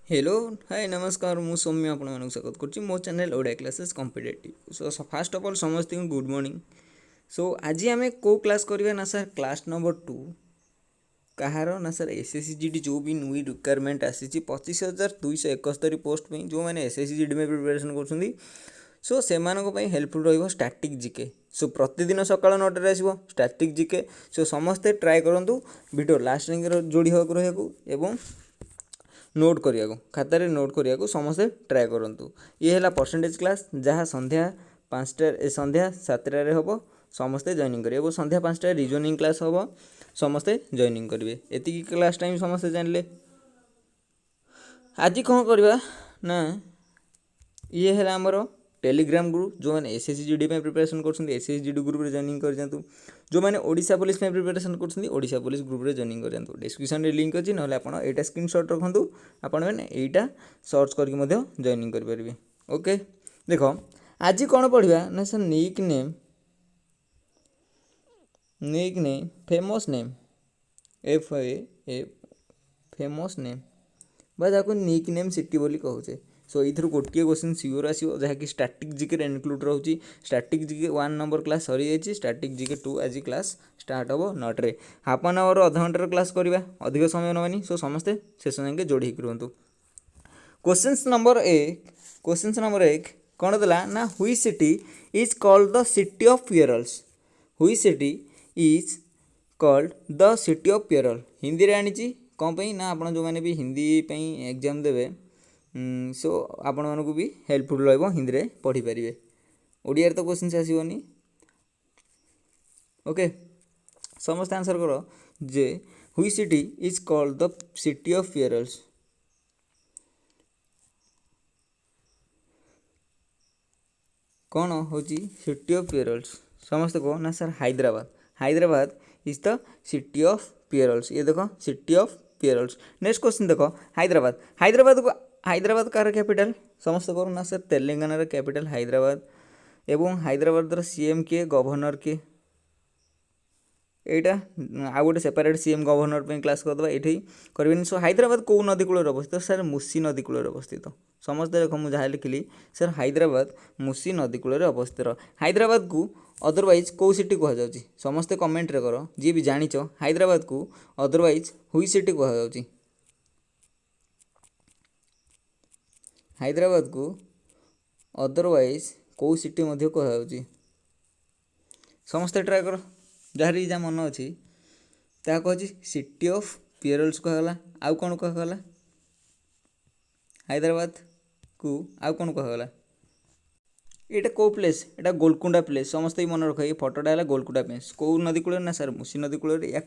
Hello hi नमस्कार मु सौम्य आपन स्वागत करुँच मो channel Odia classes competitive so fast of all समस्त गुड मॉर्निंग। सो आज आम को क्लास करवा ना सर क्लास नंबर 2 कहार ना सर एसएससीजीडी जो भी नुई रिक्वायरमेंट आसी 25,271 पोस्ट में जो मैंने एसएससीजीडी में प्रिपरेशन कर सो से हेल्पफुल रही स्टैटिक जीके। सो प्रतिदिन सका 9 आसो स्टैटिक जीके। सो समस्ते ट्राए करूँ वीडियो लास्ट जोड़ी होगा रहा नोट करिया खातार नोट करिया समस्ते ट्राए करूँ। ये है परसेंटेज क्लास जहाँ संध्या 7टार हम समस्ते जॉइनिंग करेंगे और संध्या 5टार रिजनिंग क्लास हम समस्ते जॉइनिंग करेंगे। एति क्लास टाइम समस्ते जानले। आज कौन करवा ना ये है आमर टेलीग्राम ग्रुप जो मैंने एसएससीजीडी में प्रिपरेशन कर एसएससीजीडी ग्रुप रे जॉइनिंग कर जातु। जो मैंने ओडिशा पुलिस में प्रिपरेशन कर ओडिशा पुलिस ग्रुप रे जॉइनिंग कर जातु। डिस्क्रिप्शन रे लिंक अच्छी ना एटा स्क्रीनशॉट रखु आपण मैंने एटा सर्च करके जॉइनिंग कर परिबे। ओके देख आज कौन पढ़ा ना sir nick name famous name a famous name बा जाको निक नेम सिटी बोली कहूचे। सो ये गोटे क्वेश्चन सियोर आसो जहाँकि स्टैटिक जीके इनक्लूड रोचे। स्टैटिक जीके 1 नंबर क्लास सरी जाइए स्टैटिक जीके 2 आज क्लास स्टार्ट हम 9 हाफ एन आवर अध घंटार क्लास करवा अधिक समय नवानी। सो समस्ते शेष जाए जोड़ी रुहतु। क्वेश्चन नंबर 1 कौन देला ना which city is called the city of pearls. Which city is called the city of pearl Hindi रे आनी कौन पे ना आप जो मैंने भी हिंदी एग्जाम देवे सो आपण मानक भी हेल्पफुल रहा हिंदी रे पढ़ी पारे। ओडिया तो क्वेश्चन आसोनी। ओके समस्त आंसर कर जे which city is called the city of pearls. कौन हूँ सिटी ऑफ पियरल्स समस्त कह ना sir Hyderabad. Hyderabad is the city of pearls. ये देख city of pearls. Next question देख हैदराबाद कार कैपिटल समस्त कह ना सर तेलंगाना कैपिटल हैदराबाद। एवं हैदराबाद सीएम किए गवर्नर किए यहाँ आउ गोटे सेपरेट सीएम गवर्नर पे क्लास करदे ये करें। सो हैदराबाद कौ नदी कूल अवस्थित सर मूसी नदी कूल अवस्थित। समस्ते देख मुझे लिखिली सर हैदराबाद मूसी नदी कूल अवस्थित। हैदराबाद को अदरवाइज कौ सिटी कहुँ समस्ते कमेंट रे कर जी भी जाच हैदराबाद को अदरवाइज हुई सिटी कहुँ। हैदराबाद को अदरवाइज कौ सिटी कहुँ समस्ते ट्राए कर जार जहाँ मन अच्छी ता कह सिटी ऑफ पियरल्स कहला। आउ कौन कहला हैदराबाद को आउ कौन कहला ये कौ प्लेस एटा गोलकुंडा प्लेस समस्त मन रख। ये फटोटा है गोलकुंडा प्लेस कौ नदी कूल ना सर मूसी नदी कूल या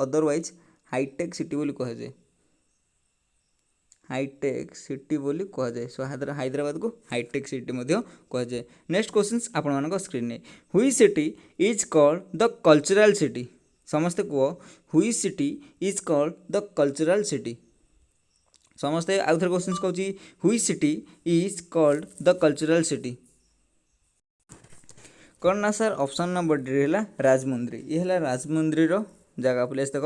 अदरवाइज हाईटेक सिटी बोली कह जाए। हाईटेक सिटी बोली कह जाए। सो हैदराबाद को हाईटेक सिटी कह जाए। नेक्स्ट क्वेश्चन आपण स्क्रीन में हुई city is called the cultural city समस्ते कह which city is called the cultural city. समस्ते आउ थे क्वेश्चन कहूँ हुई city is called the cultural city कौन ना सर ऑप्शन नंबर डी है राजमुंद्री। ये है राजमुंद्री जगह प्लेस देख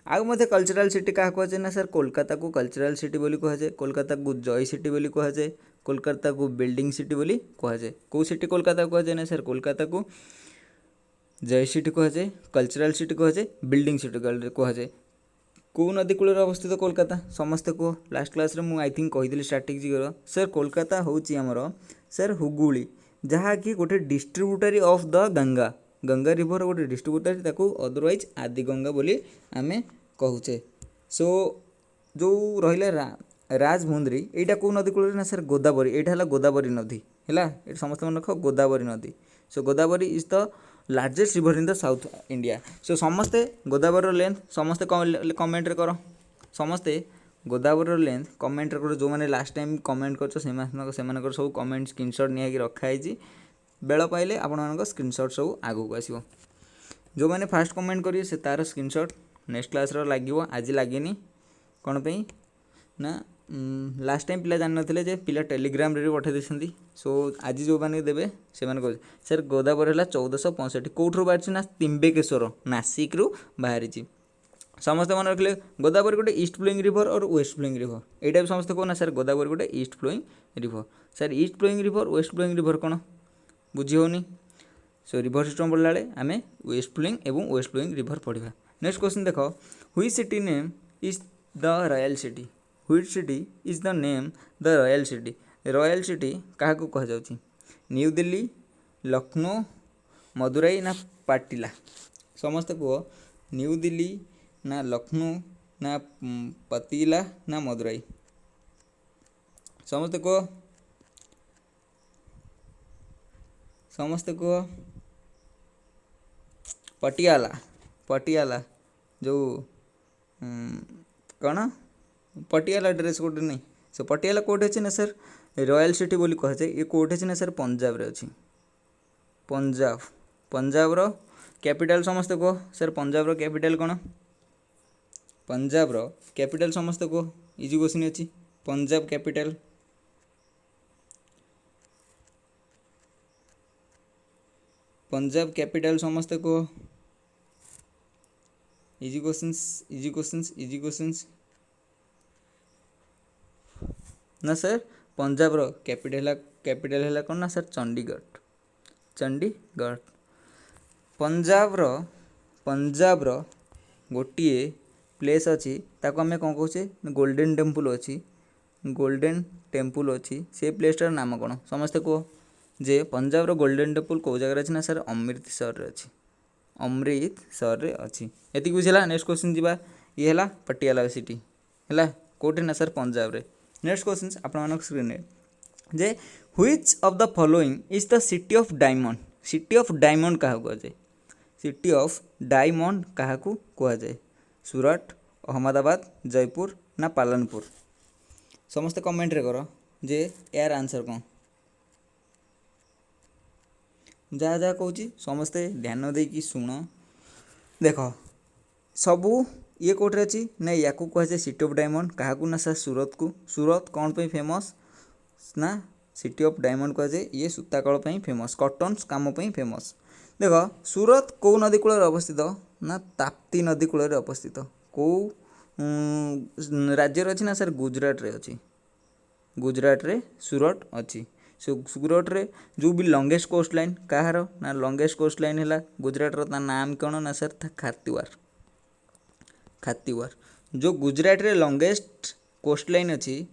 आउ मत कल्चरल सिटी क्या कहुए ना सर कोलकाता को कल्चरल सिटी बोली कहुए। कोलकाता को जय सिटी बोली कहुए। कोलकाता को बिल्डिंग सिटी बोली कहुए। कौ सिटी कोलकाता कहुए ना सर कोलकाता को जय सिटी कहुए कल्चरल सिटी कहुए बिल्डिंग सिटी कहुए। कौ नदी कूल अवस्थित कोलकाता समस्ते कह लास्ट क्लास रे मु आई थिंक कही स्ट्राटेजी सर कोलकाता हूँ आमर सर हुगुली जहाँ कि गोटे distributary of the Ganga Ganga river गोटे डिस्ट्रीब्यूटरी ताकू अदरवाइज आदि गंगा बोली आमे कहूचे। सो जो रहा राजमुंद्री यहाँ कौ नदी कूल ना सर गोदावरी यहाँ है गोदावरी नदी है समस्त मन रख गोदावरी नदी। So Godavari is the largest river in the south India. So समस्ते गोदावरी लेंथ समस्ते कमेंट कर समस्ते गोदावरी लेंथ कमेंट कर जो मैंने लास्ट टाइम कमेंट कर सब कमेंट स्क्रीनशॉट नहीं रखाई बेल पाइले आपण स्क्रीनशॉट सब आगू आसो। जो मैंने फास्ट कमेंट करेंगे से तार स्क्रीनशॉट नेक्स्ट क्लास लगे आज लगे कौन पे ना लास्ट टाइम पिला जान ना पिला टेलीग्राम रे पठे देते। सो आज जो मैंने देवे से कह सर गोदावरी है 1465 कौटू बाहरी ना तिम्बेकेश्वर नासिक रु बाहरी। समस्त मन रखिले गोदावरी गोटे ईस्ट फ्लोइंग रिवर और वेस्ट फ्लोइंग रिवर एटा भी समस्त कहना सर गोदावरी गोटे east flowing river sir east flowing river west flowing river कौन बुझी होनी सो रिवर सिस्टम पढ़ला बेले आम वेस्ट फ्लोइंग एवं वेस्ट फ्लोइंग रिवर पढ़ा नेक्स्ट क्वेश्चन देख which city name is the royal city which city is the name the royal city क्या कह जाउछि न्यू दिल्ली लखनऊ मदुराई ना पाटिला समस्त कह न्यू दिल्ली ना लखनऊ ना पतिला ना मदुराई समस्त कह पटियाला पटियाला जो कौन पटियाला ड्रेस कोड नहीं से पटियाला कोड अच्छे ना सर रॉयल सिटी बोली कहे ये कोड अच्छे ना सर पंजाब रे अच्छी पंजाब रो कैपिटल समस्त कह सर पंजाब रो कैपिटल कौन पंजाब रो कैपिटल समस्त कह इजी क्वेश्चन अच्छी पंजाब कैपिटल समस्त कह इजी क्वेश्चंस ना सर पंजाब रो कैपिटल है कौन ना सर चंडीगढ़ पंजाब रो गोटे प्लेस अच्छी ताको आम कौन कहे गोल्डन टेम्पल अच्छी से प्लेसटार नाम कौन समस्ते कह जे पंजाब रो गोल्डन टेम्पल कौ जगह अच्छी ना सर अमृतसर रे अच्छी एति बुझेला नेक्स्ट क्वेश्चन जीवा ये है पटियाला सिटी है कौटे ना सर पंजाब रे नेक्स्ट क्वेश्चन आपण screen J which of the following is the city of diamond क्या कहुए सिटी ऑफ डायमंड क्या कहुए सूरत अहमदाबाद जयपुर ना पालनपुर समस्त कमेंट रे कर जे यार आंसर कौन जहाँ जहाँ कहूँ समस्ते ध्यान देकी शुण देख सबू ये कौटे अच्छी ना या कहुए सिटी ऑफ डायमंड क्या ना सर सूरत कौन पे फेमस ना सिटी ऑफ डायमंड कहुए ये सूताकल फेमस कॉटन्स काम फेमस देख सूरत कौ नदी कूल अवस्थित ना ताप्ती नदी कूल अवस्थित कौ राज्य अच्छी ना सर गुजरात रे सूरत अच्छी सूरत रे जो भी लॉन्गेस्ट कोस्ट लाइन कहार ना लॉन्गेस्ट कोस्ट लाइन है गुजरात रो नाम कौन ना सर खातीवार जो गुजरात रे लॉन्गेस्ट कोस्ट लाइन अच्छी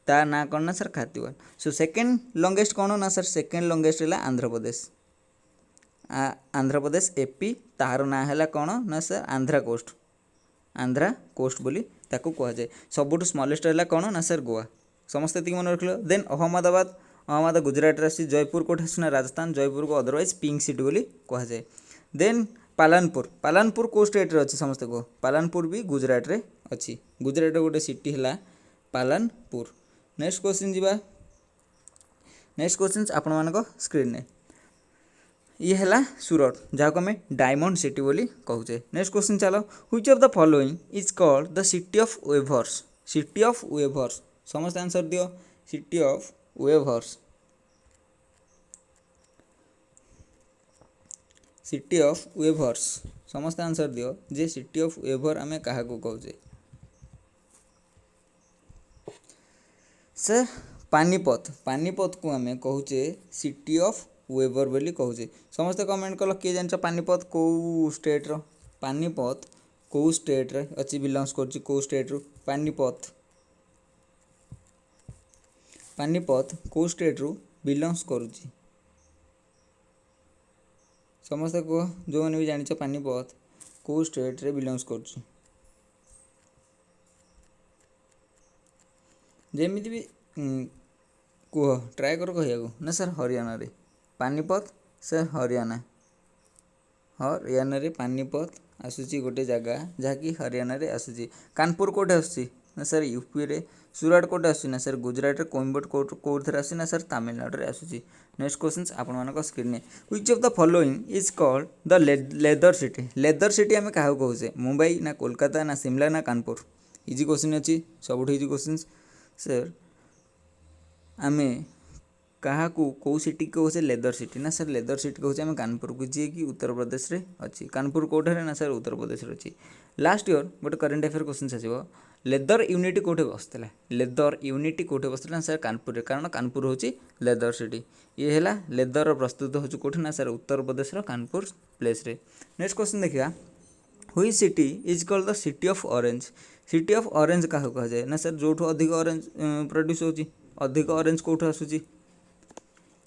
ता ना कौन ना सर खातीवार सो सेकेंड लॉन्गेस्ट कौन ना सर सेकेंड लॉन्गेस्ट है आंध्र प्रदेश एपी तार ना है कौन ना सर आंध्रा कोस्ट बोली ताकू कहुए सबुठ स्मॉलेस्ट है कौन ना सर गोवा समस्त मन रख देन अहमदाबाद गुजरात आसी जयपुर कौट आसना राजस्थान जयपुर को अदरवाइज पिंक सिटी बोली कहुए देन पालनपुर को स्टेट रे अच्छी समस्त को पालनपुर भी गुजरात रे अच्छी गुजरात गोटे सिटी है पालनपुर नेक्स्ट क्वेश्चन आपण मान स्क्रीन ने ये है सूरत जहाँ को आम डायमंड सिटी बोली कहूचे नेक्स्ट क्वेश्चन चलो which of the following is called the city of weavers समस्त आंसर दियो सिटी ऑफ वेवर्स समस्त आंसर दियो जे सिटी ऑफ वेवर आम क्या कहूचे सर पानीपत को आम कहूचे सिटी ऑफ वेवर बोली कहूचे समस्त कमेंट कल किए जान पानीपत कौ स्टेट रो पानीपत कौ स्टेट रे अच्छी बिलंग्स कर कौ स्टेट रू पानीपत कौ स्टेट रू बिलंग्स करुच्ची समस्त कह जो मैंने भी जान पानीपत कौ स्टेट रे बिलंग्स करुच्ची जमीती भी कह ट्राए कर कह ना सर हरियाणा रे पानीपत सर हरियाणा रे पानीपत आसूची गोटे जगह जहाँकि हरियाणा रे आसूची कानपुर कोटे आसूची ना सर यूपी रे सूरत कोटे आसूची ना सर गुजरात रे कोइंबटोर कोथे आसूची ना सर तमिलनाडु रे आसूची नेक्स्ट क्वेश्चन आपण मानक स्क्रीन ने which of the following is called the leather city आम क्या कहूचे मुंबई ना कोलकाता ना शिमला ना कानपुर इजी क्वेश्चन अच्छी सब इजी क्वेश्चन सर आम क्या कौ सिटी कहे लेदर सिटी ना सर लेदर सिटी कहे आम कानपुर को जी कि उत्तर प्रदेश में अच्छी कानपुर कौटे ना सर उत्तर प्रदेश अच्छी लास्ट ईयर गोटे करेन्ट अफेयर क्वेश्चन आसो लेदर यूनिट कौटे बसला लेदर यूनिट कौटे बसला सर कानपुर कारण कानपुर हूँ लेदर सिटी ये है लेदर प्रस्तुत हो कौटे ना सर उत्तर प्रदेश कानपुर प्लेस रे। नेक्स्ट क्वेश्चन देखा हुई city is called the city of orange क्या कहुए ना सर जो अधिक ऑरेंज प्रोड्यूस होची अधिक ऑरेंज कौटू आसूची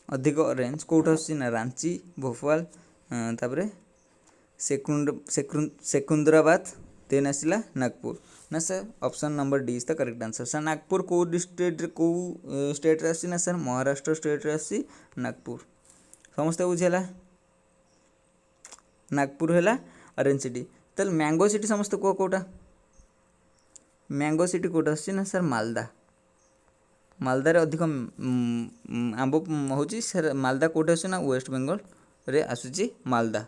अधिक ऑरेंज कौटू आसूची ना रांची भोपाल तापर सेकुंदराबाद देन आसला नागपुर ना sir option number D is the correct answer. Sir Nagpur कौ डिस्ट्रिक्ट कौ स्टेट रे आसी ना सर महाराष्ट्र स्टेट रे आसी नागपुर समस्त बुझेला नागपुर है ऑरेंज सिटी तो मैंगो सिटी समस्त कह कौटा मैंगो सिटी कौटा आसी ना सर मालदा मालदा रे अधिक आंब होची सर मालदा कौटे आस ना वेस्ट बेंगल रे आसूची मालदा।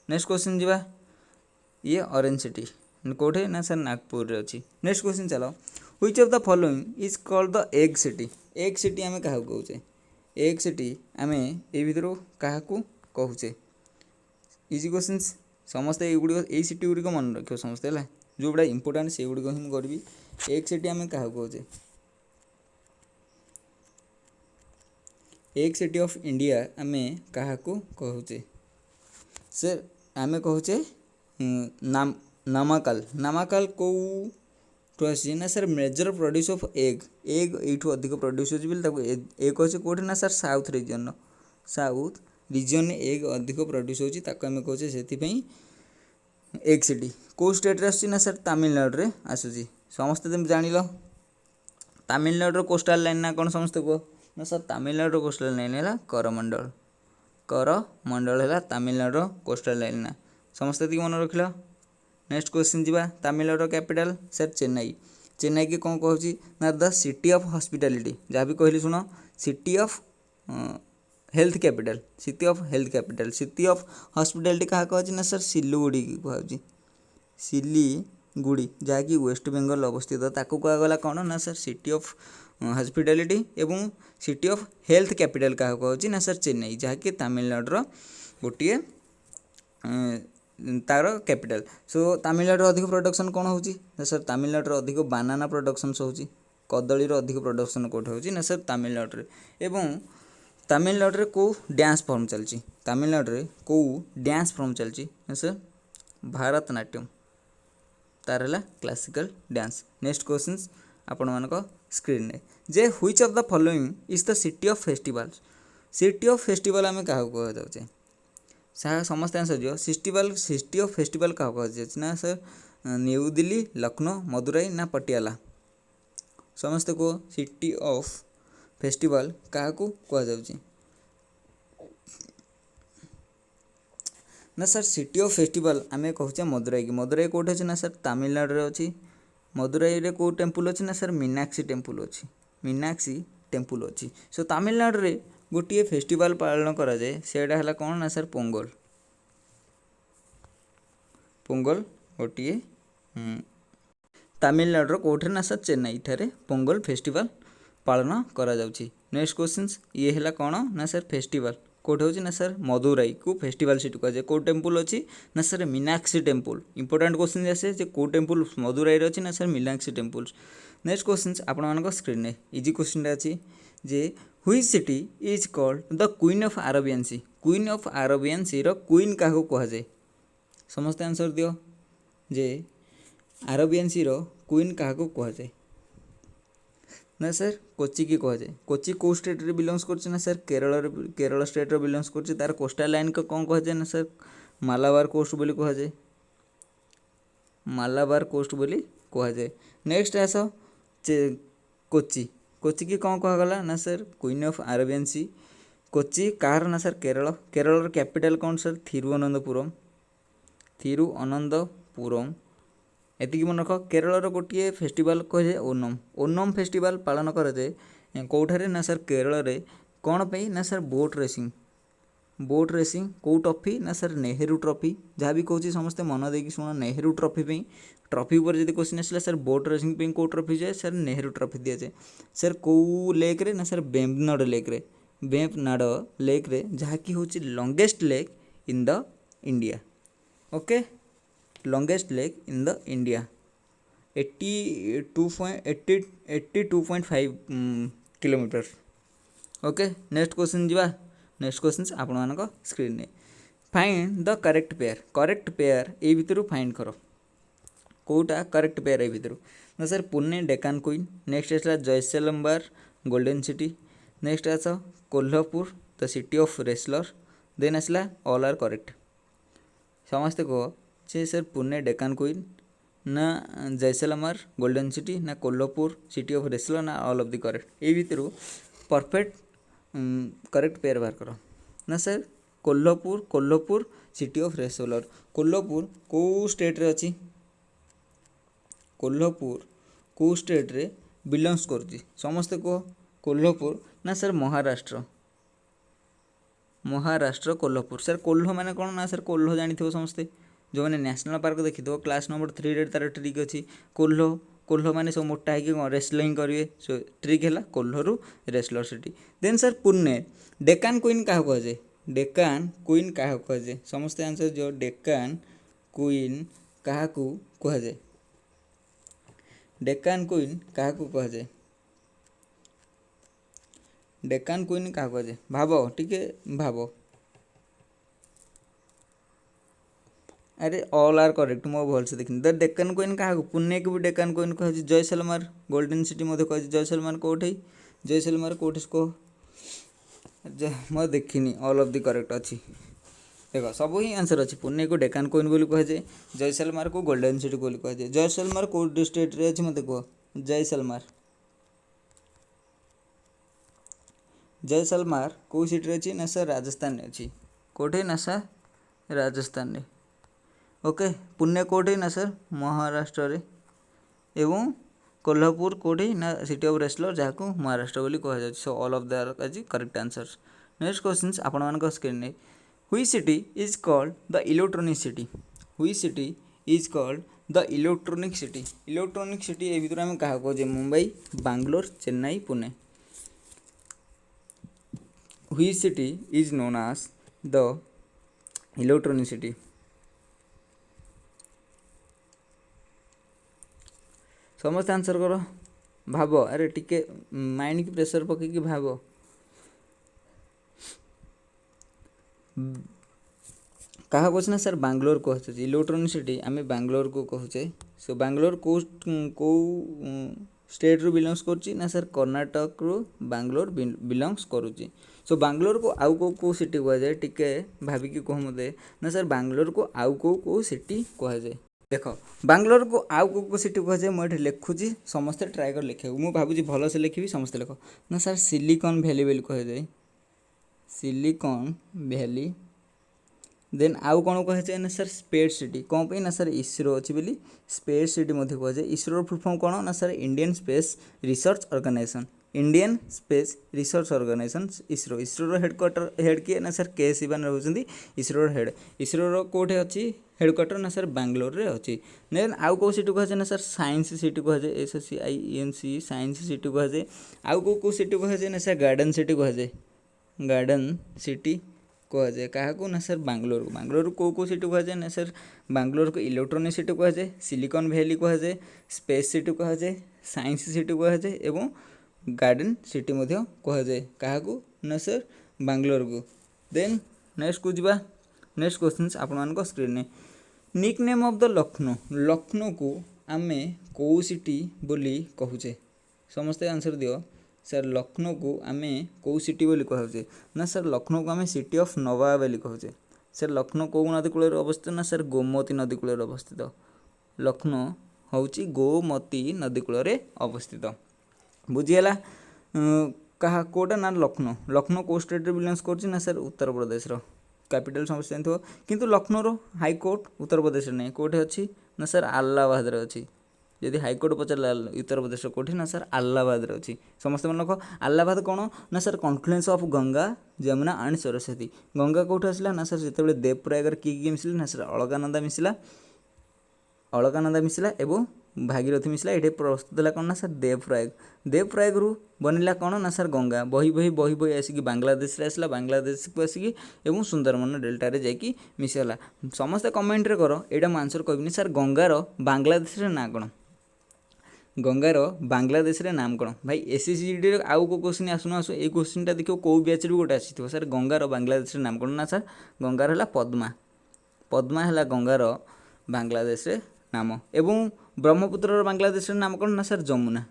नेक्स्ट क्वेश्चन जीवा ये ऑरेंज सिटी कौटे ना सर नागपुर रे अच्छी। नेक्स्ट क्वेश्चन चलो which of the following is called the egg city आम क्या कहे एग सिटी आम ए भितर क्या कहे इजी क्वेश्चन समस्ते ये सिटी गुड़िक मन रख समस्ते है जो गुड़ा इंपोर्टाट से गुड़िक ही करी एग सिटी आम क्या कहे एग सिटी ऑफ इंडिया आम क्या कहे सर आम कहे नामाकाल कौटू आसी ना sir major produce of egg यूँ अधिक प्रोड्यूस हो एग अच्छे कौटे ना सर साउथ रीजन एग अधिक प्रोड्यूस होची कहे से एग सिटी कौ स्टेट रे आसी ना सर तमिलनाडु रे आसूची समस्ते तुम जान लो तमिलनाडु कोस्टाल लाइन ना कौन समस्ते कह ना सर तमिलनाडु कोस्टाल लाइन है करमंडल है तमिलनाडु कोस्टाल लाइन ना समस्ते ये मन रख लो। नेक्स्ट क्वेश्चन जीवा तमिलनाडु कैपिटल सर चेन्नई की कौन कहूँ ना द सिटी ऑफ हॉस्पिटैलिटी जहाँ भी कहली शुण city of health capital city of hospitality क्या कहे ना सर सिलीगुड़ी की कहूँ सिलीगुड़ी जहाँकि वेस्ट बेंगल अवस्थित ताकू कहगला कौन ना सर सिटी ऑफ हॉस्पिटैलिटी एवं सिटी ऑफ हेल्थ कैपिटल क्या कहूँ ना सर चेन्नई जहाँकि तमिलनाडुर गोटे तार कैपिटल। सो तमिलनाडु अधिक प्रोडक्शन कौन हो सर तमिलनाडु अधिक बानाना प्रोडक्शन होची कदलीर अधिक प्रोडक्शन कौटे हो ना सर तमिलनाडु एवं तमिलनाडु कौ डांस फॉर्म चलती तमिलनाडु कौ डांस फॉर्म चलती ना सर भारतनाट्यम तार है क्लासिकल डांस। नेक्स्ट क्वेश्चन आपण मानक स्क्रीन ने जे which of the following is the city of festival आम क्या कह जाऊे समस्त आंसर जो सिटी ऑफ फेस्टिवल क्या कह ना सर न्यू दिल्ली लखनऊ मदुराई ना पटियाला समस्त को सिटी ऑफ फेस्टिवल क्या कह जाऊे ना सर सिटी ऑफ फेस्टिवल आम कहे मदुराई की मदुराई कौटे अच्छे ना सर तमिलनाडु रे अच्छी मदुराई रे कौ टेम्पल अच्छी ना सर मीनाक्षी टेम्पल अच्छी। सो तमिलनाडु रे गोटे फेस्टिवल पालन करा जाए सेटा है कौन ना सर पोंगल गोटे तमिलनाडु कौटे ना सर चेन्नई ठारे पोंगल फेस्टिवल पालन करा जाउची। नेक्स्ट क्वेश्चन ये है कौन ना सर फेस्टिवल कौटे हो ना सर मदुराई को फेस्टिवल सिटी कहुए कौ टेम्पल अच्छी ना sir Meenakshi temple important question आसे कौ टेम्पल मदुराई अच्छी ना sir Meenakshi temple. Next question आपण स्क्रीन में इजी क्वेश्चन अच्छी जे which city is called the queen of Arabian sea queen क्या कहुए समस्त आंसर दियो जे अरेबियन सी क्वीन क्या कहुए ना सर कोची की कहुए कोची कौ स्टेट रे बिलोंग्स कर ना सर केरल स्टेट रे बिलोंग्स कर तार कोस्टल लाइन को कौन कहुए ना सर मालाबार कोस्ट बोली कहुए मालाबार कोस्ट बोली कहुए। नेक्स्ट आस कोची की कौन कहगला ना sir queen of Arabian sea Kochi कार ना सर केरल कैपिटल कौन सर थिरुअनंतपुरम एतिक मन रख केरल गोटे फेस्टिवल कहे ओनम फेस्टिवल पालन कराए कौठारे ना सर केरल रे कौन पे ना सर बोट रेसिंग कौ ट्रॉफी ना सर नेहरू ट्रॉफी जहाँ भी कहूँ समस्ते मन देकी शुण नेहरू ट्रॉफी पर जब क्वेश्चन आसला सर बोट रेसिंग पे कौ ट्रॉफी जाए सर नेहरू ट्रॉफी दि जाए सर कौ लेक रे ना सर बेम्बनड लेक रे वेम्पनाड लेक रे जहाँकि हूँ longest lake in the India. Okay, longest lake in the India 82.5 kilometre. Okay, next question जीवा। नेक्स्ट क्वेश्चन आपण मानक स्क्रीन ने find the correct pair. Correct pair ए भितर फाइंड कर कौटा करेक्ट पेयर ए भितर ना sir Pune Deccan queen, next आसला जयसलमेर गोल्डन सिटी, नेक्स्ट आस Kolhapur the city of wrestler, then आसला ऑल आर करेक्ट। समस्ते कह जे सर पुणे डेकान क्वीन ना जयसलमेर गोल्डन सिटी ना कोल्हापुर सिटी ऑफ रेसलर ना ऑल ऑफ द करेक्ट। ए भितर परफेक्ट करेक्ट पेयर बाहर कर ना sir Kolhapur city of wrestler. Kolhapur को स्टेट रे अच्छी, कोल्हापुर को स्टेट रे बिलोंग्स करुच्ची। समस्ते कह कोल्हापुर ना सर महाराष्ट्र, महाराष्ट्र कोल्हापुर। सर कोल्ह माने कौन ना सर कोल्ह जानी थो समस्ते, जो मैंने नेशनल पार्क देखी थो क्लास नंबर 3 रे तार ट्रिक अच्छी। कोल्ह माने सब मोटा है रेसलिंग करेंगे, सो ट्रिक है कोल्हू wrestler city. Then sir Pune Deccan queen क्या कहुए, डेकान क्वीन क्या कहुए, समस्ते आंसर जो डेकान क्वीन क्या कहुए, डेकान क्वीन क्या कहुए, डेकान क्वीन क्या कहुए भाव टिके भाव। अरे ऑल आर करेक्ट, मो भल से देखनी। द डेक्कन क्वीन क्या पुणे को भी डेक्कन क्वीन कह, जयसलमेर गोल्डन सिटी कह, जयसलमेर कौटे, जयसलमेर कौटे कह मैं देखनी। ऑल ऑफ द करेक्ट अच्छी देख सब ही आंसर अच्छी। पुणे को डेक्कन क्वीन बोली कहुए, जयसलमेर को गोल्डन सिटी बोली कहुए। जयसलमेर कौ स्टेट रे अच्छी मत कह, जयसलमेर जयसलमेर कौ सिटी रे अच्छी ना सर राजस्थान में अच्छी, कौटे ना सर राजस्थान में। ओके, पुणे कौटे ना सर महाराष्ट्र रे, एवं कोल्हापुर कौटे ना सिटी ऑफ रेसलर जहाँ को महाराष्ट्र बोली कह जाए। सो ऑल ऑफ द आज करेक्ट आंसर्स। नेक्स्ट क्वेश्चन आपण मान स्क्रीन ने which city is called the electronic city, which city is called the electronic city. Electronic city ए भितर आम क्या कहे, Mumbai Bangalore Chennai Pune. Which city is known as the electronic city. समस्त आंसर कर भाव, अरे टिके माइंड की प्रेशर पकईकि भाव। क्या कहे ना सर बांग्लोर कहे, इलेक्ट्रॉनिक सिटी आम बांग्लोर को कहे। सो बांग्लोर को स्टेट रू बिलोंग्स करुच्ची ना सर कर्नाटक रू बांग्लोर बिलोंग्स करुच्ची। सो बांग्लोर को आउ को सिटी कह जाए, टिके भाविकी कह मते ना सर बांग्लोर को आउ को सिटी कह जाए। देख बांग्लोर को आउ को सिटी कह जाए, मुझे लिखुची समस्ते ट्राए कर लिखे, मुझे भावुँ भल से लिखी समस्ते लिख ना सर सिलिकॉन वैली बोली कह जाए, सिलिकॉन वैली। देन आउ कौन कहे ना सर स्पेस सिटी, कौन पे ना सर इसरो अच्छी बोली स्पेस सिटी कह जाए। इसरो फुल फॉर्म कौन ना sir Indian space research organisation, Indian space research organisation ISRO. ISRO headquarter head किए ना सर के शिवान रोचे इसरो हेड। इसरो कौटे अच्छी हेडक्वार्टर ना सर बांग्लोर रे अच्छी। देन आउ कौ सिटी कह ना सर साइंस सिटी कह जाए, SSCIENC साइंस सिटी कह जाए। आउ कौ सिटी कह जाए ना सर गार्डन सिटी कह जाए, गार्डन सिटी कह जाए क्या को ना सर बांग्लोर को। बांग्लोर को सिटी कह जाए ना सर बांग्लोर को इलेक्ट्रॉनिक सिटी कह जाए, सिलिकॉन वैली कह जाए, स्पेस सिटी कह जाए, साइंस सिटी कह जाए एवं गार्डन सिटी कह जाए क्या को ना सर बांग्लोर को। देन नेक्स्ट को जीवा। नेक्स्ट क्वेश्चन आपण मान स्क्रीन ने nick name of the Lucknow, Lucknow को आमे कौ सिटी बोली कहूचे, समस्ते आंसर दियो। सर लखनऊ को आमे कौ सिटी बोली कहूचे ना सर लखनऊ को आमे सिटी ऑफ नवाब बोली कहूचे। सर लखनऊ कौ नदी कूल अवस्थित ना सर गोमती नदी कूल अवस्थित। लखनऊ हूँ गोमती नदी कूल अवस्थित, बुझीगला। क्या कौटा ना लखनऊ, लखनऊ कौ स्टेट रे बिलोंग्स कर ना सर उत्तर प्रदेश रो कैपिटल समस्या जानते हो, किंतु लखनऊ हाईकोर्ट उत्तर प्रदेश नहीं कौटे अच्छी ना सर आलाहाबाद रे अच्छी। यदि हाईकोर्ट पचार उत्तर प्रदेश कौटी ना सर आलाहाबाद रे अच्छी। समस्त मन रख आलाहाबाद कौन ना sir confluence of Ganga Jamuna and Saraswati. Ganga कौट आसला ना सर जिते देवप्रयागर किए मिसले ना सर अलकानंदा मिसला, अलकानंदा मिसला एवं भागीरथी मिसला ये प्रस्तुत है कौन ना सर देवप्रयाग रु बनला कौन ना सर गंगा बही बही आसिक बांग्लादेश रे आसला बांग्लादेश को आसिक एवं सुंदरबन डेल्टा रे जाकि मिसला समस्त कमेंट रे करो एटा मु आंसर कहबिनी सर गंगार बांग्लादेश रे ना कौन गंगार बांग्लादेश रे नाम कौन भाई एसएससीडी आउ को क्वेश्चन आसुन आसु ए क्वेश्चन टा देखियो को बैच रे गोटे आसी सर गंगार बांग्लादेश रे नाम कौन ना सर गंगार है पद्मा है गंगार बांग्लादेश रे नाम एवं ब्रह्मपुत्र बांग्लादेश रे नाम कौन ना सर जमुना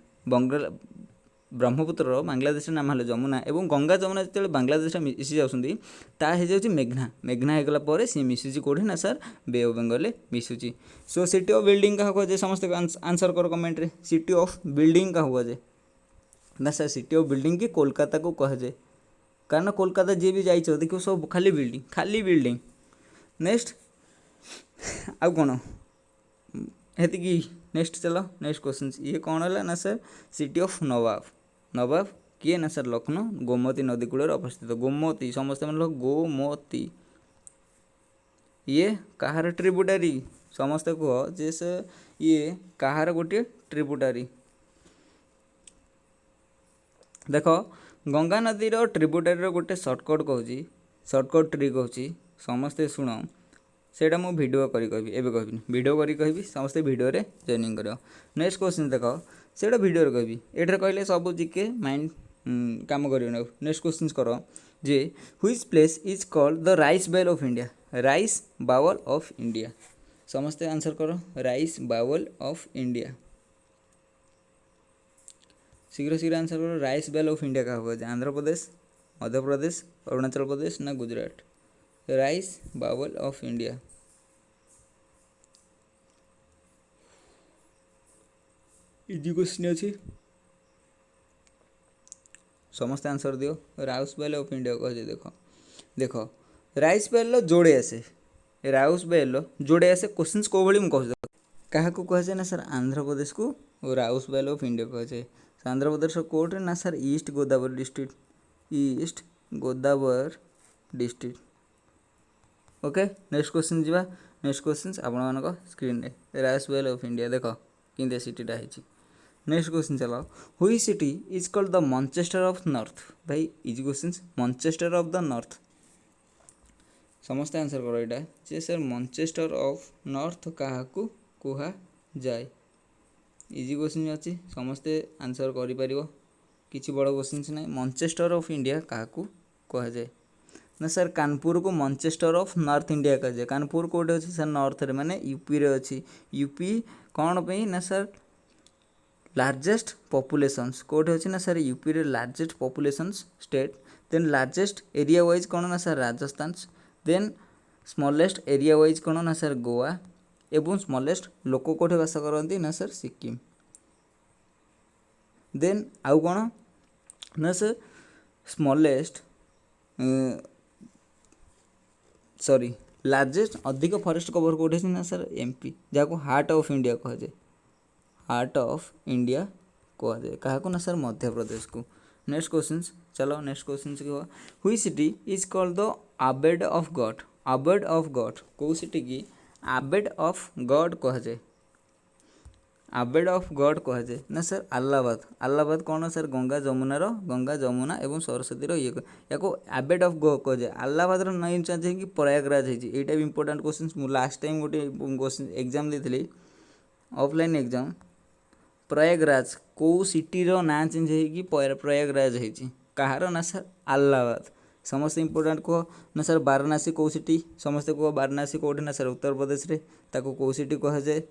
ब्रह्मपुत्र बांग्लादेश रे नाम है जमुना एवं गंगा जमुना जो बांग्लादेश मिसी जाऊँगी ताकि मेघना होगला पर सी मिशुची कौटी ना सर बे ऑफ बंगाल मिशुची सो सिटी ऑफ बिल्डिंग क्या कहुए समस्त आंसर कर कमेंट रे सिटी ऑफ बिल्डिंग क्या कहुए ना सर सिटी ऑफ बिल्डिंग की कोलकाता को कहुए कारण कोलकाता जी भी जाइए देखो सब खाली बिल्डिंग नेक्स्ट आउ कौन हेतिकी नेक्स्ट चलो नेक्स्ट क्वेश्चन ये कौन है ना सर सिटी ऑफ नवाब किए ना सर लखनऊ गोमती नदी कूल अवस्थित गोमती समस्त मन गोमती ये कहार ट्रिब्यूटारी समस्त कह जे से ये कहार गोटे ट्रिब्यूटारी देख गंगा नदी ट्रिब्यूटारी गोटे सर्टकट कहूँ सर्टकट ट्री कहूँ समस्ते शुण सेटा मु वीडियो करी कहबी एबे कहबी वीडियो करी कहबी समस्ते वीडियो रे जॉइनिंग करियो नेक्स्ट क्वेश्चन देख सेटा वीडियो रे कहबी एठरे कहले सब जीके माइंड काम करियो ना नेक्स्ट क्वेश्चन करो जे which place is called the rice bowl of India समस्ते आंसर करो राइस बाउल ऑफ इंडिया शीघ्र आंसर करो राइस बाउल ऑफ इंडिया का होगा आंध्र प्रदेश मध्य प्रदेश अरुणाचल प्रदेश ना Gujarat rice bowl of India easy question अच्छी समस्त आंसर दियो राइस बाउल ऑफ इंडिया कह देख राइस बाउल जोड़े आसे राइस बाउल जोड़े आसे क्वेश्चन को भाई मुझे क्या कहुए ना सर आंध्र प्रदेश को राइस बाउल ऑफ इंडिया कहुए आंध्र प्रदेश कोर्ट ना sir east Godavari district okay next question जीवा नेक्स्ट क्वेश्चन आपण स्क्रीन रे राइस बाउल ऑफ इंडिया देख कि सिटीटा है नेक्स्ट क्वेश्चन चलो which city is called the Manchester of north भाई easy question Manchester of the north समस्त आंसर करो यहाँ जे सर मैनचेस्टर ऑफ नॉर्थ क्या कह जाए इजी क्वेश्चन अच्छी समस्ते आंसर करिपारिबो किछि बड़ क्वेश्चन ना मैनचेस्टर ऑफ इंडिया क्या कह जाए ना सर कानपुर को मैनचेस्टर ऑफ नॉर्थ इंडिया कह जाए कानपुर कोटे अच्छी सर नॉर्थ रे माने यूपी रे अच्छी यूपी कौन पे ना सर लार्जेस्ट पॉपुलेशंस कोटे अच्छी ना सर यूपी रे largest populations state then largest area wise कौन ना sir Rajasthan then smallest area wise कौन ना सर गोवा एवं स्मॉलेस्ट लोक कोठे बास करती ना सर सिक्किम देन आउ कौन ना सर स्मॉलेस्ट सॉरी लार्जेस्ट अधिक फॉरेस्ट कवर कोठे ना सर एमपी जहाँ हार्ट ऑफ इंडिया कह जाए हार्ट ऑफ इंडिया कह जाए क्या ना सर मध्य प्रदेश को नेक्स्ट क्वेश्चन चलो नेक्स्ट क्वेश्चन कह which city is called the abode of god कौ सिटी की आबेड ऑफ गॉड कह जाए आबेड ऑफ गॉड कह जाए ना सर आलाबाद कौन सर गंगा जमुना एवं सरस्वती ये या आबेड ऑफ गॉड कह जाए आलाबाद नहीं चाहिए कि प्रयागराज है भी इंपोर्टेंट क्वेश्चन लास्ट टाइम गोटे क्वेश्चन एग्जाम देती ऑफलाइन एग्जाम प्रयागराज कौ सिटीर ना चेंज होगी प्रयागराज है कहार ना सर आलाबाद समस्त इंपोर्टेंट कह ना सर वाराणसी कौ सिटी समस्त कह वाराणसी कौटे ना सर उत्तर प्रदेश रे ताको कौ सिटी कह जाए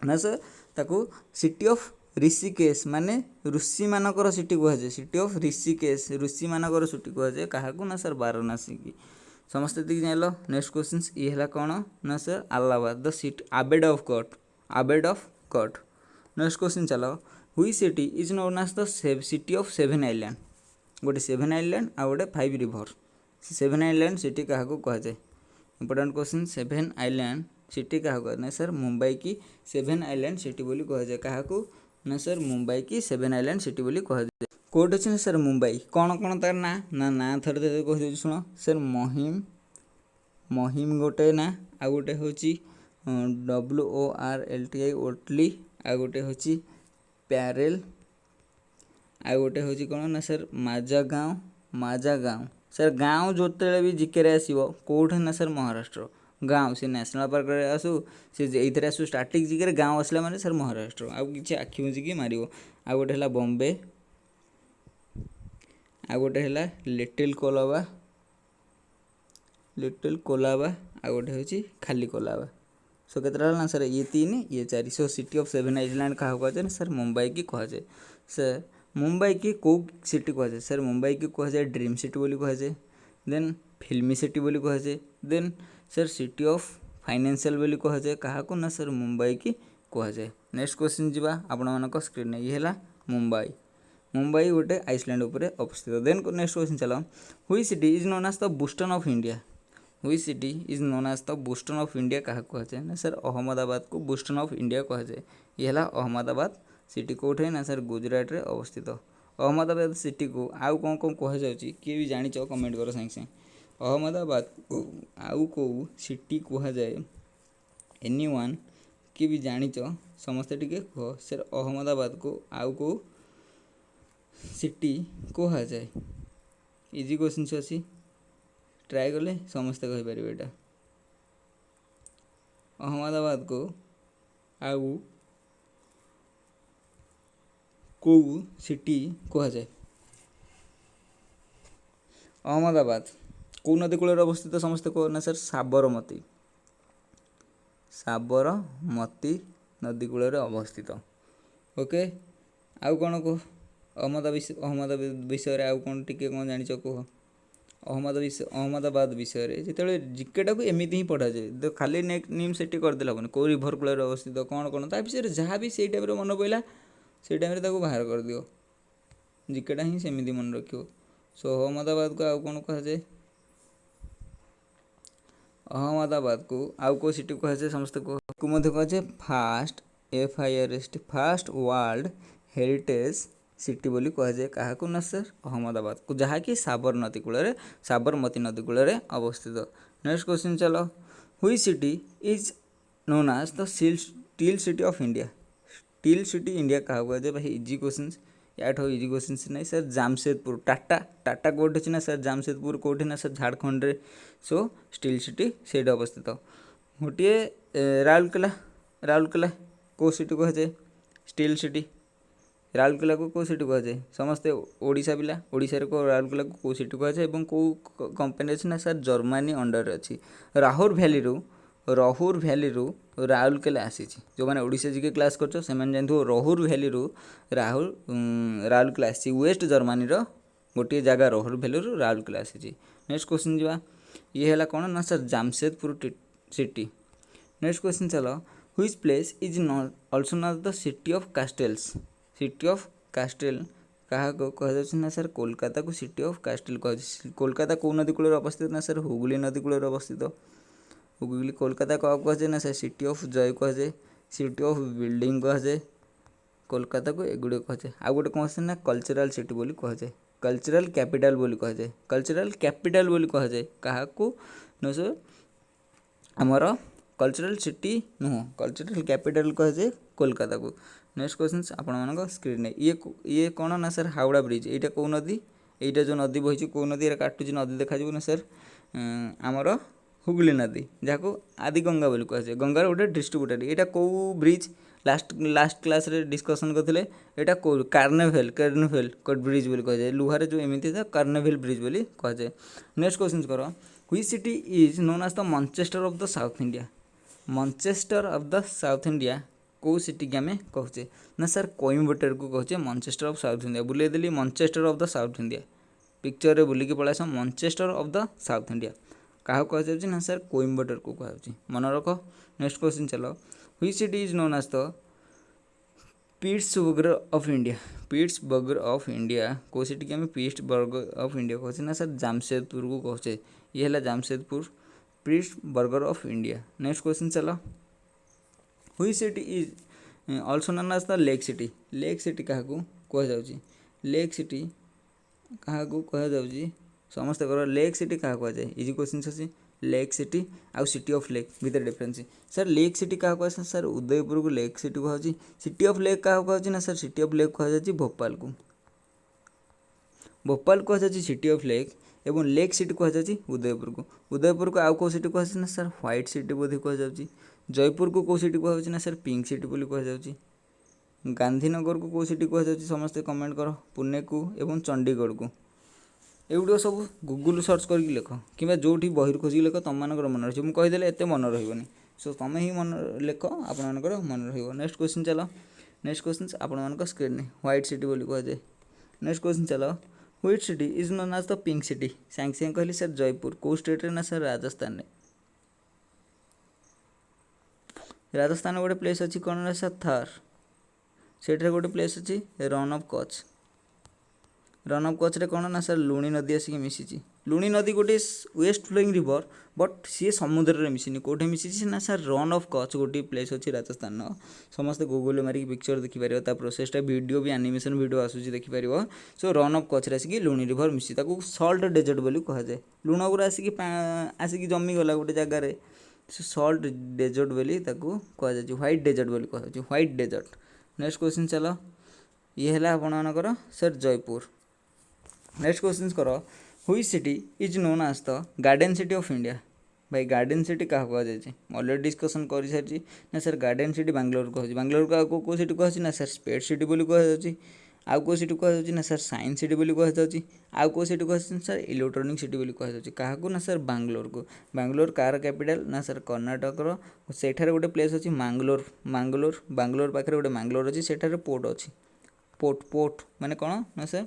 ना सर ताको सिटी ऑफ ऋषिकेश माने ऋषि मानकर सिटी कह जाए सिटी ऑफ ऋषिकेश ऋषि मानकर सिटी कह जाए क्या ना सर वाराणसी की समस्त दिख जान नेक्स्ट क्वेश्चन ये है कौन ना sir Allahabad the city abode of god next question चलो which city is known as the city of 7 island गोटे 7 आइलैंड आ गोटे 5 रिवर 7 आइलैंड सिटी क्या कह जाए इंपोर्टेंट क्वेश्चन 7 आइलैंड सिटी क्या कह ना सर मुंबई की 7 आइलैंड सिटी बोली कह जाए क्या ना सर मुंबई की 7 आइलैंड सिटी बोली कह जाए कोड अच्छे ना सर मुंबई कौन कौन तार ना थोड़े कह शुण सर महिम गोटे ना आ गोटे हूँ WORLTI ओटली आ गोटे हूँ प्यारेल, आ गोटे हूँ कौन ना सर माजागाँव सर गाँव जोते भी जिके आसो कौटे ना सर महाराष्ट्र गाँव से नेशनल पार्क आसू से ये आसू स्टार्टिंग जिके गाँव आसला माने सर महाराष्ट्र आउ कि आखि मुझिकी मार। आ गोटे है बॉम्बे, आ गोटे है लिटिल कोलाबा, आ गोटे हूँ खाली कोलाबा। सो के ना सर ये 3 ये 4। सो सिटी ऑफ 7 आइलैंड क्या कहुए सर मुंबई की कहुए। सर मुंबई की कौ सिटी कहुए सर मुंबई की कहुए ड्रीम सिटी बोली कहुए, देन फिल्मी सिटी बोली कहुए, then sir city of financial बोली कहुए क्या ना सर मुंबई की कहुए। नेक्स्ट क्वेश्चन जीवा आपण मानक स्क्रीन ये है मुंबई। मुंबई गोटे आइसलैंड उपरे अवस्थित। देन नेक्स्ट क्वेश्चन चलो which city is known as the Boston of India. Which city is known as the Boston of India क्या कहुए ना सर अहमदाबाद को बोस्टन ऑफ इंडिया कहुए। ये है अहमदाबाद सिटी कौटे ना सर गुजरात रे अवस्थित। अहमदाबाद सिटी को आउ कौन कौन कहुए किए भी जान कमेंट कर सागे सागे। अहमदाबाद को आउ कौ सिटी कहुए एनी वन किए भी जान समस्ते टिके कह सर अहमदाबाद को आउ कौ सिटी कहुए। इजी क्वेश्चन अच्छी ट्राए कले समस्ते कहीपर यहाँ अहमदाबाद को आउ कौ सिटी कहुए। अहमदाबाद कौ नदी कूल अवस्थित समस्ते कह ना सर साबरमती नदी कूल अवस्थित। ओके आउ कौन कह अहमदाबाद विषय आउ कौन टिके कौन जान कह अहमदाबाद विषय जो जिकेटा को एमती ही पढ़ा जाए तो खाली नेम सेठी करदे हेन कौ रिभर कूल अवस्थित कौन कौन ता विषय जहाँ भी से टाइम मन पड़ा से टाइम बाहर कर दियो जिकेटा ही सेमती मन रख। सो अहमदाबाद को आउ कौन कहुए अहमदाबाद को आउ कौ सिटी कहुए समस्त को कहुए fast FIRST first world heritage city बोली कहुए क्या ना सर अहमदाबाद को जहाँकि साबरमती नदी कूल अवस्थित। नेक्स्ट क्वेश्चन चलो which city is known as the steel city of India. Steel city India क्या कहुए भाई इजी क्वेश्चन या इजी क्वेश्चन नहीं सर जामशेदपुर टाटा कौट अच्छी ना सर जामशेदपुर कौटे ना सर झारखंड रे। सो स्टील सिटी से अवस्थित। गोटे राउरकेला कौ सिटी कहुए स्टील सिटी राउरकेला को कौ सिटी कहुए समस्ते ओडिशा पिला ओडिशा रे को राउरकेला को कौ सिटी कहुए और कौ कंपनी अच्छी ना सर जर्मनी अंडर अच्छी। राहुल भैली राउरकेला आसी जो मैंने ओडिशा जी के क्लास कर जानते राहुल भैली राउरकेला आसी वेस्ट जर्मनी गोटे जगह राहुल भैली राउरकेला आसी। नेक्स्ट क्वेश्चन जी ये है कौन ना sir Jamshedpur city. Next question चलो which place is also not the city of castles. City of castle क्या कह ना सर कोलकाता को सिटी ऑफ कैस्टल कह। कोलकाता कौ नदी कूल अवस्थित ना सर हुगली नदी कूल अवस्थित। हुगली कोलकाता क्या कहुए ना सर सिटी ऑफ जय कहुए सिटी ऑफ बिल्डिंग कहुए कोलकाता को एगुड़े कहुए। आ गोटे कौन ना कल्चरल सिटी बोली कहुए कल्चरल कैपिटल बोली कहुए कल्चरल कैपिटल बोली कहुए क्या ना सर आमर कल्चरल सिटी नुह कल्चरल कैपिटल कहुए कोलकाता को। नेक्स्ट क्वेश्चन आपण मान स्क्रीन ये कौन ना सर हावड़ा ब्रिज यहाँ कौ नदी यहाँ जो नदी बही कौ नदी काटुची नदी देखा ना सर आमर हुगली नदी जहाँ आदि गंगा बोली कहुए गंगार गोटे डिस्ट्रीब्यूटर। यहाँ कौ ब्रिज लास्ट क्लास रे डिस्कसन करते यहाँ कौ कार्निवल ब्रिज बोली कहुए लुहार जो एमती था कार्निवल ब्रिज बोली कहुए। नेक्स्ट क्वेश्चन कर which city is known as the Manchester of the south India. Manchester of the south India कौ सिटी की आम कहे ना सर कोइम्बटोर को कहे मैनचेस्टर ऑफ साउथ इंडिया बुले देली Manchester of the south India picture रे बुलिकी पलास Manchester of the south India क्या कहुच्छे ना सर कोइम्बटोर को कहुच्छे मन रख। नेक्स्ट क्वेश्चन चलो which city is known as the Pittsburgh of India. Pittsburgh of India कौ सिटी की आम पिट्सबर्गर ऑफ इंडिया कहे ना सर जामशेदपुर को कहे ये है Jamshedpur Pittsburgh of India. Next question चलो which city is also known as the lake city. Lake city क्या कहुच्छे लेक सिटी क्या कहुच्छे समस्त कर लेक सिटी क्या कहुए इजी क्वेश्चन अच्छी लेक सिटी आउ सिटी ऑफ लेक भितर डिफरेंस सर लेक सिटी क्या कह सर उदयपुर को लेक सिटी कहुच्छी सिटी ऑफ लेक क्या कहुच्छी ना सर सिटी ऑफ लेक कहुच्छी भोपाल को कहुच्छी सिटी ऑफ लेक एवं लेक सिटी कहुच्छी उदयपुर को आउ कौ सिटी कहुच्छी ना सर व्हाइट सिटी बोधे कहुच्छी जयपुर को कौ सिटी कहुच्छी ना सर पिंक सिटी बोली कहुच्छी गांधीनगर को कौ सिटी कहुच्छी समस्ते कमेंट कर पुणे को एवं चंडीगढ़ को एगुड़ सब गूगल सर्च करके लेख कि जो बही खोजिक लेख तुम मान मन रही मुझे कहीदेले एत मन रही सो तुम ही मन लेख आपर मन रही नेक्स्ट क्वेश्चन चलो नेक्स्ट क्वेश्चन आपण स्क्रीन व्हाइट सिटी बोली कहुए नेक्स्ट क्वेश्चन चलो white city is known as the pink city सांगे सांगे कहली सर जयपुर कौ स्टेट ना सर राजस्थान में राजस्थान गोटे प्लेस अच्छी कौन ना सर थार सेठ गोटे प्लेस अच्छी रन ऑफ कच्छ कौन ना सर लुणी नदी आसिक मिसी लुणी नदी गोटे वेस्ट फ्लोइंग रिवर बट सी समुद्र में मिसिनी कौटे मिसी ना सर रन ऑफ कच्छ गोटे प्लेस अच्छी राजस्थान समस्त गूगल मारिक पिक्चर देखिपर प्रोसेसटा वीडियो भी एनिमेशन वीडियो आसूसी देखिपर सो रन ऑफ कच्छ आसिक लुणी रिवर मिसी सल्ट डेजर्ट बोली कहुए लुण गुरा आसिक जमीगला गोटे जगार सल्ट डेजर्ट बोली कहुए व्हाइट डेजर्ट बोली कहुए व्हाइट डेजर्ट नेक्स्ट क्वेश्चन चलो ये है आपणकर सर जयपुर नेक्स्ट क्वेश्चन कर which city is known as the garden city of India भाई गार्डन सिटी क्या कहुए ऑलरेडी डिस्कसन कर सारी ना सर गार्डन सिटी बांग्लोर कहूँ बांग्लोर को आगे कौ सिटी कहूँ ना सर स्पेस सिटी बोली कहुच्छी आउ कौ सिटी कहुच्छी ना सर साइंस सिटी बोली कहुच्छी आउ कौ सिटी कहूँ सर इलेक्ट्रोनिक सिटी बोली कहुच्छी क्या ना सर बांग्लोर को बांग्लोर कार कैपिटल ना सर कर्णाटकर सेठार गोटे प्लेस अच्छी बांग्लोर पाखे गोटे मांगलोर अच्छी सेठार पोर्ट अच्छी पोर्ट माने कौन ना सर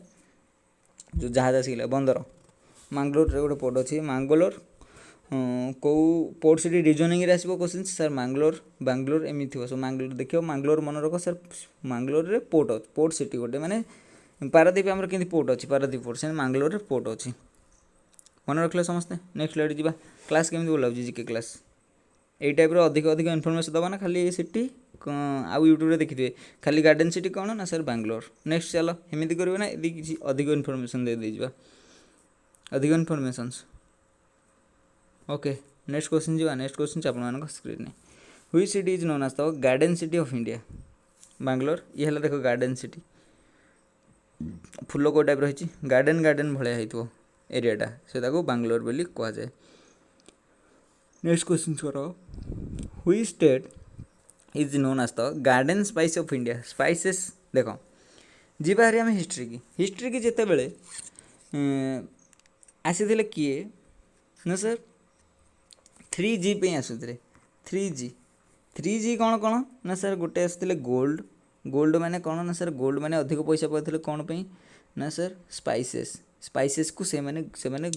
जो जहाज आसिक बंदर मांगलोर गोटे पोर्ट अच्छी मांगलोर कौ पोर्ट सिटी रिजनिंग आसो क्वेश्चन सर बांग्लोर एमती थो सो मांगलोर देखिए मांगलोर मन रख सर मांगलोर रे पोर्ट सिटी गोटे माने पारादीप आमर केमती पोर्ट अच्छी पारादीप पोर्ट से मांगलोर रे पोर्ट अच्छी मन रखले समस्ते नेक्स्ट लाइट जा क्लास केमती बोला जीके क्लास यही टाइप अधिक इनफर्मेशन दबा ना खाली सिटी आउ यूट्यूब रे देखिए खाली गार्डन सिटी कौन ना सर बांग्लोर नेक्स्ट चलो एमती करेंगे ना यदि किसी अधिक इनफर्मेशन दे दीजिए अधिक इनफर्मेशन ओके नेक्स्ट क्वेश्चन जी नेक्स्ट क्वेश्चन आप screen which city is known as the garden city of India Bangalore ये है देखो गार्डन सिटी फुल को टाइप रही गार्डन भाया हो एरियाटा से बांग्लोर बोली कहुए नेक्स्ट क्वेश्चन करो which state is known as the garden spice of India spices देख जी बाहरी आम हिस्ट्री की जिते बड़े आसी किए ना सर 3G पे आसुले 3G कौन कौन ना सर गोटे आसते गोल्ड माने कौन ना सर गोल्ड माने अधिक पैसा पाते कौन पे ना सर स्पाइसेस को से माने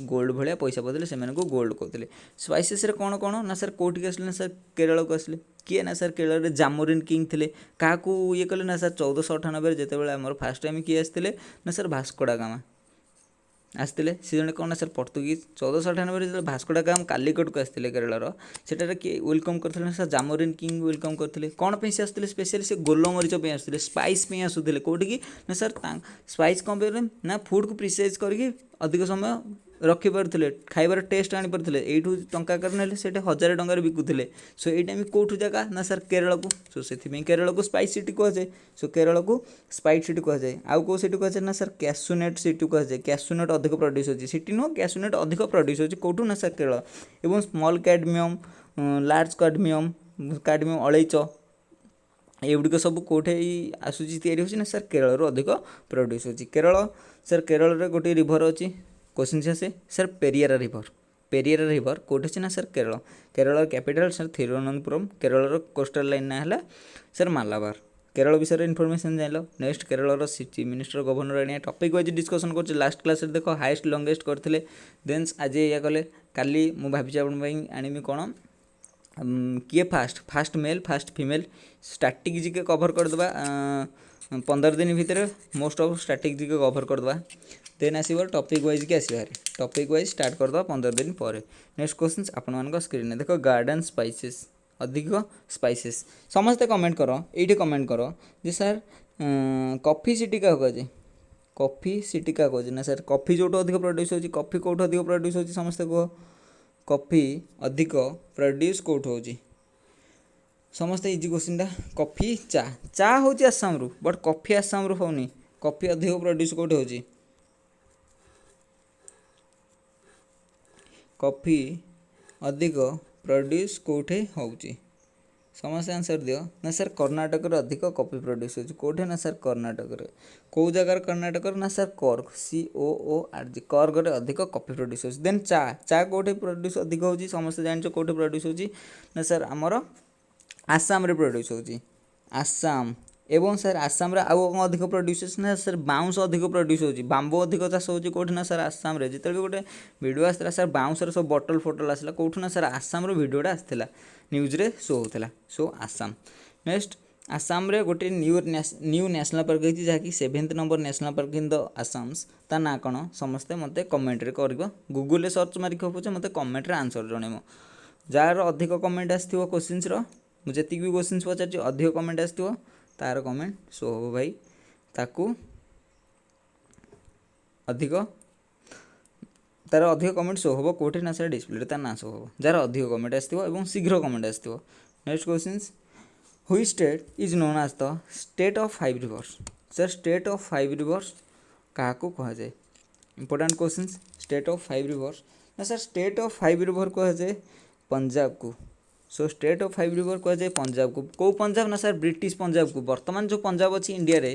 गोल्ड भाया पैसा पाते से गोल्ड कहते स्पाइसेस रे कौन कौन ना सर कौटिक आसले ना सर केरल को आसले किए ना सर केरल रे जामोरिन किंग थे क्या ये कले ना सर 1498 जिते आम फास्ट टाइम किए आसते ना सर भास्को डा गामा आसते सी जन कौन ना सर पर्तुगीज 1498 जो भास्को डा गामा कालिकट को आसते केरल सेटार किए वेलकम करते ना सर जामोरिन किंग वेलकम करते कौन पे से आसते स्पेशली से गोलमरीच पे आसते स्पाइस पे आसुले कौटिकी ना सर स्पाइस कौन पे ना फूड को प्रिसाइज करके अधिक समय रखिपारे खाइबार टेस्ट आनीपारे यू टंका कर से 1000 टंकार बिकुले सो ये टाइम कौटू जगह ना सर केरल को सो से केरल को स्पाइस सिटी कहुए सो केरल को स्पाइस सिटी कहुए आउ कौ सिटी कहुए ना सर कैशुनेट सिटी कहुए कैशुनेट अधिक प्रोड्यूस होती सिटी नुह कैशुनेट अधिक प्रोड्यूस होती कौटू ना सर केरल एवं स्मॉल कैडमियम लार्ज कैडमियम अलैच एगुड़िक सब कौटे आसूसी या ना सर केरल अधिक प्रोड्यूस होती केरल सर केरल रे गोटे रिभर अच्छी क्वेश्चन से सर पेरियार रिभर कौटे अच्छे ना sir Kerala capital sir Thiruvananthapuram Kerala coastal line ना है सर मालाबार केरल विषय इनफॉरमेशन जान next Kerala chief minister governor आने टॉपिक वाइज डिस्कसन कर लास्ट क्लास देख हाईएस्ट लंगेस्ट करते देन आज या कले काली मुझे भावी आनी कौन किए first male first female static G K cover करदे 15 दिन भितर most of static G K cover करदे देन आसो टॉपिक वाइज के आसो टॉपिक वाइज स्टार्ट करदे 15 दिन पर नेक्स्ट क्वेश्चन आपण स्क्रीन देख गार्डन स्पाइसेस अधिक स्पाइसेस समस्ते कमेंट कर ये कमेंट कर जे सर कॉफी सिटी क्या कहे कॉफी सिटी क्या कहे ना सर कॉफी जो अधिक प्रोड्यूस होती कॉफी कौट अधिक प्रोड्यूस होती समस्ते कह कॉफी अधिक प्रोड्यूस कोठ होची समस्ते इजी क्वेश्चन कॉफी चा चा होची आसाम रु बट कॉफी आसाम रु होनी कॉफी अधिक प्रोड्यूस कोठ होची कॉफी अधिक प्रोड्यूस कोठे होची समस्या आंसर दियो ना सर कर्नाटक रे अधिक कॉफी प्रोड्यूस होची कोठे ना सर कर्नाटक रे को जगार कर्नाटक ना सर कर्ग COORG कर्ग रे अधिक कॉफी प्रोड्यूस होची देन चा चा कोठे प्रोड्यूस अधिक होची समस्त जानचो कोठे प्रोड्यूस होची ना सर हमर आसाम रे प्रोड्यूस होची आसाम एवं सर आसाम रे आउ अधिक प्रोड्यूस ना सर बाउंस अधिक प्रोड्यूस होची बांबो अधिक चाष होची कोठे ना सर आसाम रे जिते भी गोटे वीडियो आसला सर बाउंस रे सब बटल फोटल आसला कोठे ना सर आसाम रो वीडियोटा आसला न्यूज रे शो होतला सो आसाम नेक्स्ट आसाम रे गोटे न्यू नेशनल पार्क होती जहाँकि 7th number national park in the Assam's ता ना कौन समस्ते मते कमेंट रे करिवो गूगल रे सर्च मारिक होपछे मते कमेंट रे आंसर जणेमो जार अधिक कमेंट आसथिवो क्वेश्चंस रो मुझे भी क्वेश्चंस पचार अधिक कमेंट आसथिवो तार कमेंट शो हो भाई ताकू अधिक तार अधिक कमेंट शो हो कोठे ना सर डिस्प्ले तार ना शो हो जार अधिक कमेंट आसथिवो एवं शीघ्र कमेंट आसथिवो next questions which state is known as the state of 5 rivers sir state of 5 rivers क्या कह जाए important questions state of 5 rivers ना सर स्टेट ऑफ 5 रिवर कह जाए पंजाब को सो स्टेट ऑफ 5 रिवर कह जाए पंजाब को पंजाब ना सर ब्रिटिश पंजाब को वर्तमान जो पंजाब अच्छी इंडिया रे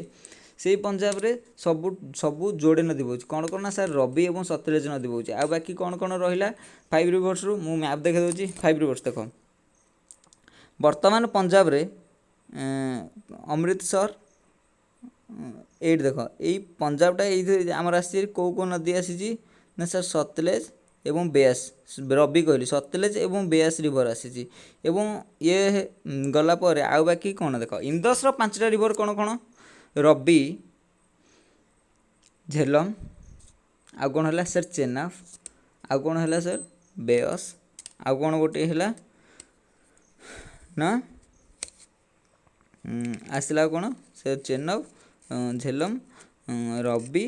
से पंजाब रे सबू जोड़े नदी बोच कौन कौन ना सर रवि और सतलेज नदी बोच आ बाकी कौन कौन रहा 5 रिवर्स रु मु मैप देखा दूसरी 5 रिवर्स देख वर्तमान पंजाब रे अमृतसर एट देख यही पंजाबटा ये आमर आसी कौ नदी आसी ना सर सतलेज एवं बेयास रवि कहली सतलेज एवं बेयास रिवर आसी ये गला पर आउ बाकी कौन देख इंदस पांचटा रिवर कौन कौन रवि झेलम आउ कौन है सर चेनाब आउ कौन है सर बेयस आउ कौन गोटे है ना आसला कौन सर चेनाब झेलम रवि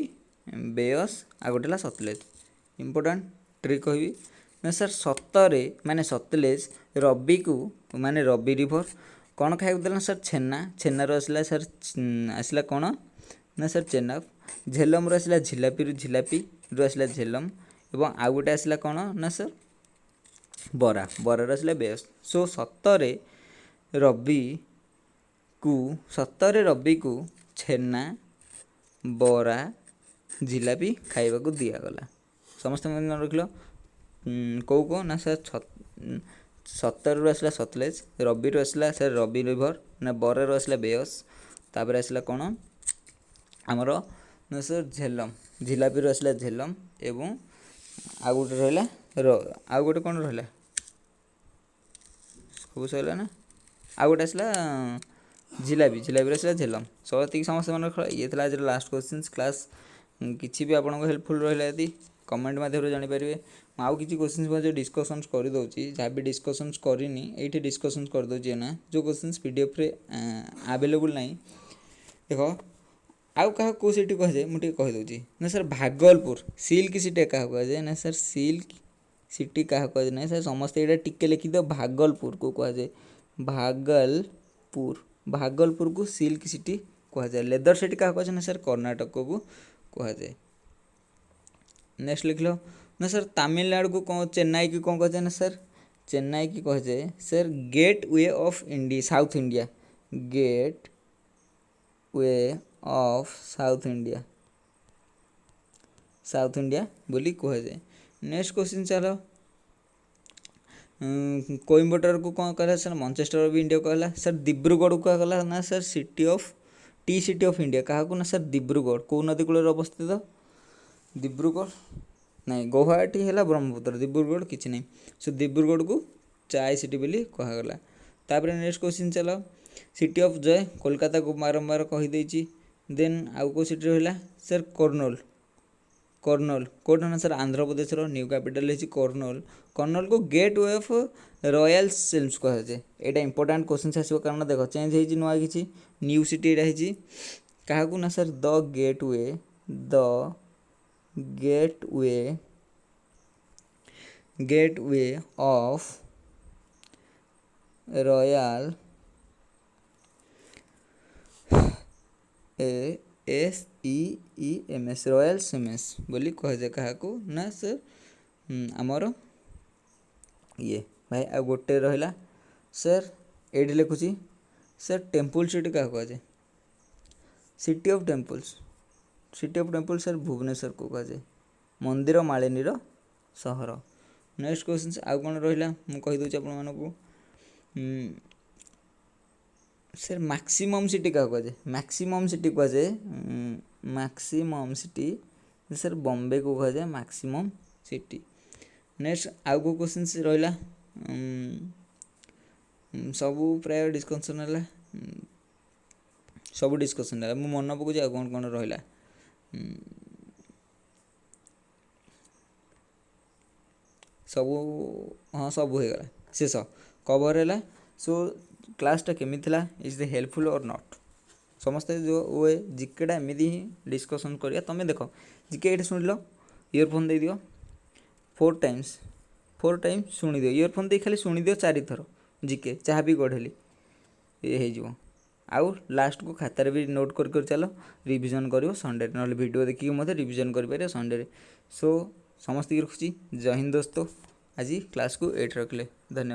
बेयस आ गोटे सतलेज इंपोर्टेंट ट्रिक कहबी ना सर सतरे माने सतलेज रवि को माने रवि रिवर कौन खाइक देला सर छेना छेनार आसला सर आसला कौन ना सर चेनाब झेलम आसला झिलापी रु झिलापी रु आसला झेलम एवं आउ गोटे आसला कौन ना सर बरा बरार आसला बेस सो सतरे रवि को छेना बरा झिलापी खाइबा को दिगला समस्त मन रखल कौ ना सर सतर रु आसला सतलेज रवि रु आसला सर रवि रिवर ना बरा रु आसला बेयस तापर आसला कौन आमर ना सर झेलम झिलापी रु आसला झेलम एवं आउ गोटे रहा आउ गोटे कौन रहा सब सरला ना आउ गोटे आसला झिलापी झिलापी आसला झेलम सब ये समस्त मन रख ये आज लास्ट क्वेश्चन क्लास किसी भी आपको हेल्पफुल रहा यदि कमेंट माध्यम जानीपारे आउ कि क्वेश्चन डिस्कसन करदे जहाँ भी डिस्कसन करनी ये डिस्कसन करदे ना जो क्वेश्चन PDF रे आवेलेबल ना देख आउ क्या कौ सिटी कह जाए मुझे कहीदे ना सर भागलपुर सिल्क सिटी क्या कहुए ना सर सिल्क सिटी क्या कहुए ना सर समस्त ये टिके लिखिद भागलपुर को कहुए भागलपुर को सिल्क सिटी कहुए लेदर सिटी क्या कहुए ना सर कर्नाटक को कहुए नेक्स्ट लिख लो ना सर तमिलनाडु को कौन चेन्नई की कौन कहे ना सर चेन्नई की कह जाए sir gateway of India south India gateway of south India बोली कह जाए नेक्स्ट क्वेश्चन चलो कोइम्बटोर को कौन कहला सर मैनचेस्टर ऑफ इंडिया कहला सर दिब्रुगढ़ को कहला ना सर सिटी ऑफ इंडिया क्या ना सर दिब्रुगढ़ कौ नदी कूल अवस्थित दिब्रुगढ़ नहीं गुवाहाटी है ब्रह्मपुत्र दिब्रुगढ़ किसी नहीं सो दिब्रुगढ़ को चाय सिटी बोली कहगला तापर नेक्स्ट क्वेश्चन चलो सिटी ऑफ जय कोलकाता को बारंबार कहीदे देन आउ को सिटी रहा सर कर्नूल कौन ना सर आंध्र प्रदेश न्यू कैपिटल है कर्नूल को गेट वे ऑफ रॉयल सिल्म्स कह जाए यहाँ इंपोर्टेंट क्वेश्चन आसो कारण देख चेंज हो नुआ कि न्यू सिटी यहाँ क्या ना sir the gateway gateway of रॉयल SEEMS रॉयल सीमेंस बोली कहुए क्या ना सर आमर ये भाई आ गोटे रहा सर ये लिखुची सर टेम्पल सिटी क्या कहुए city of temples sir Bhubaneswar को कहुए मंदिर मालिनी सहर नेक्स्ट क्वेश्चन आउ कौन रहा मुझे कहीदे आपको सर मैक्सिमम सिटी क्या कहुए मैक्सिमम सिटी कहुए मैक्सिमम सिटी सर बॉम्बे को कहुए मैक्सिमम सिटी नेक्स्ट आउ को क्वेश्चन रहा सबू प्राय डिस्कसन है सब डिस्कसन है मुझे मन पकाऊँ आ कौन कौन रहा सबू हाँ सब हो गला शेष कवर है सो क्लासटा केमी थिला इज द हेल्पफुल और नॉट समस्ते जो वे जिकेटा एमती ही डिस्कसन करिया तुम देख जिके ये शुण लो इयरफोन दे दियो 4 टाइम्स शुणी दियो इयरफोन दे खाली शुणी दियो 4 थर जिके जहाँ भी गढ़ेली ये हो आउ लास्ट को खातार भी नोट कर चल रिविजन करियो संडे ना वीडियो देखिए मत रिविजन कर संडे सो समस्त रखुची जय हिंद दोस्तों आज क्लास को 8 रखले धन्यवाद।